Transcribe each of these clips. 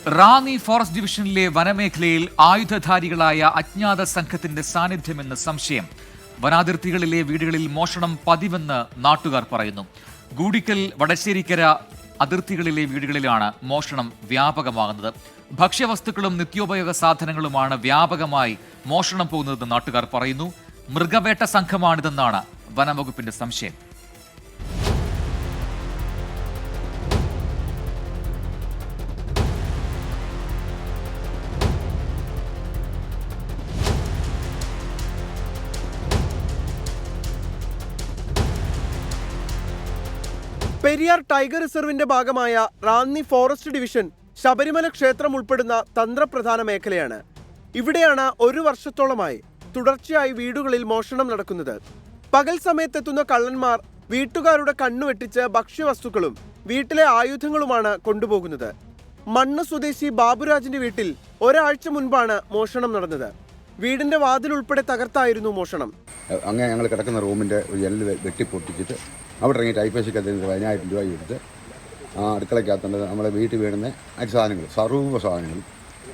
Ranni forest ഡിവിഷനിലെ വനമേഖലയിൽ ആയുധധാരികളായ അജ്ഞാത സംഘത്തിന്റെ സാന്നിധ്യമെന്ന് സംശയം. വനാതിർത്തികളിലെ വീടുകളിൽ മോഷണം പതിവെന്ന് നാട്ടുകാർ പറയുന്നു. ഗൂഡിക്കൽ വടശ്ശേരിക്കര അതിർത്തികളിലെ വീടുകളിലാണ് മോഷണം വ്യാപകമാകുന്നത്. ഭക്ഷ്യവസ്തുക്കളും നിത്യോപയോഗ സാധനങ്ങളുമാണ് വ്യാപകമായി മോഷണം പോകുന്നതെന്ന് നാട്ടുകാർ പറയുന്നു. മൃഗവേട്ട സംഘമാണിതെന്നാണ് വനംവകുപ്പിന്റെ സംശയം. പെരിയാർ ടൈഗർ റിസർവിന്റെ ഭാഗമായ റാന്നി ഫോറസ്റ്റ് ഡിവിഷൻ ശബരിമല ക്ഷേത്രം ഉൾപ്പെടുന്ന തന്ത്രപ്രധാന മേഖലയാണ്. ഇവിടെയാണ് ഒരു വർഷത്തോളമായി തുടർച്ചയായി വീടുകളിൽ മോഷണം നടക്കുന്നത്. പകൽ സമയത്തെത്തുന്ന കള്ളന്മാർ വീട്ടുകാരുടെ കണ്ണുവെട്ടിച്ച് ഭക്ഷ്യവസ്തുക്കളും വീട്ടിലെ ആയുധങ്ങളുമാണ് കൊണ്ടുപോകുന്നത്. മണ്ണ് സ്വദേശി ബാബുരാജിന്റെ വീട്ടിൽ ഒരാഴ്ച മുൻപാണ് മോഷണം നടന്നത്. വീടിന്റെ വാതിലുൾപ്പെടെ തകർത്തായിരുന്നു മോഷണം. അങ്ങനെ ഞങ്ങൾ കിടക്കുന്ന റൂമിന്റെ ഒരു ജനൽ വെട്ടിപ്പൊട്ടിച്ചിട്ട് അവിടെ ഇറങ്ങി ടൈപ്പേശിക്കകത്ത് 10,000 രൂപ എടുത്ത് അടുക്കളയ്ക്കകത്തുണ്ട് നമ്മുടെ വീട്ടിൽ വീടുന്ന അരി സാധനങ്ങൾ, സർവ്വ സാധനങ്ങളും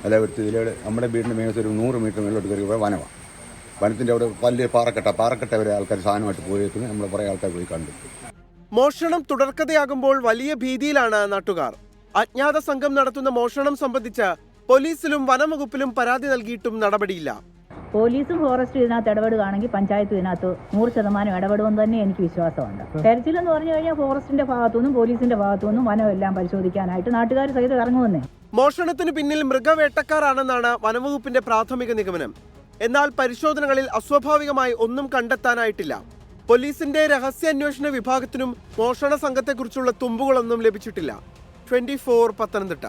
എല്ലാം എടുത്ത് ഇതിലൂടെ നമ്മുടെ വീടിൻ്റെ മേലത്തെ ഒരു 100 മീറ്റർ മേലോട്ട് കയറി വനമാണ്. വനത്തിൻ്റെ അവിടെ വലിയ പാറക്കെട്ട വരെ ആൾക്കാർ സാധനമായിട്ട് പോയേക്കുന്നത് നമ്മൾ കുറേ ആൾക്കാർ പോയി കണ്ടു. മോഷണം തുടർക്കഥയാകുമ്പോൾ വലിയ ഭീതിയിലാണ് നാട്ടുകാർ. അജ്ഞാത സംഘം നടത്തുന്ന മോഷണം സംബന്ധിച്ച് പോലീസിലും വനംവകുപ്പിലും പരാതി നൽകിയിട്ടും നടപടിയില്ല. പോലീസും ഫോറസ്റ്റും ഇതിനകത്ത് ഇടപെടുകയാണെങ്കിൽ പഞ്ചായത്ത് ഇതിനകത്ത് 100% ഇടപെടുമെന്ന് തന്നെ എനിക്ക് വിശ്വാസമുണ്ട്. തെരച്ചിലെന്ന് പറഞ്ഞു കഴിഞ്ഞാൽ ഫോറസ്റ്റിന്റെ ഭാഗത്തുനിന്നും പോലീസിന്റെ ഭാഗത്തുനിന്നും വനമെല്ലാം പരിശോധിക്കാനായിട്ട് നാട്ടുകാർ സഹിതം ഇറങ്ങുമെന്നേ. മോഷണത്തിന് പിന്നിൽ മൃഗവേട്ടക്കാരാണെന്നാണ് വനംവകുപ്പിന്റെ പ്രാഥമിക നിഗമനം. എന്നാൽ പരിശോധനകളിൽ അസ്വാഭാവികമായി ഒന്നും കണ്ടെത്താനായിട്ടില്ല. പോലീസിന്റെ രഹസ്യാന്വേഷണ വിഭാഗത്തിനും മോഷണ സംഘത്തെക്കുറിച്ചുള്ള തുമ്പുകളൊന്നും ലഭിച്ചിട്ടില്ല. 24 പത്തനംതിട്ട.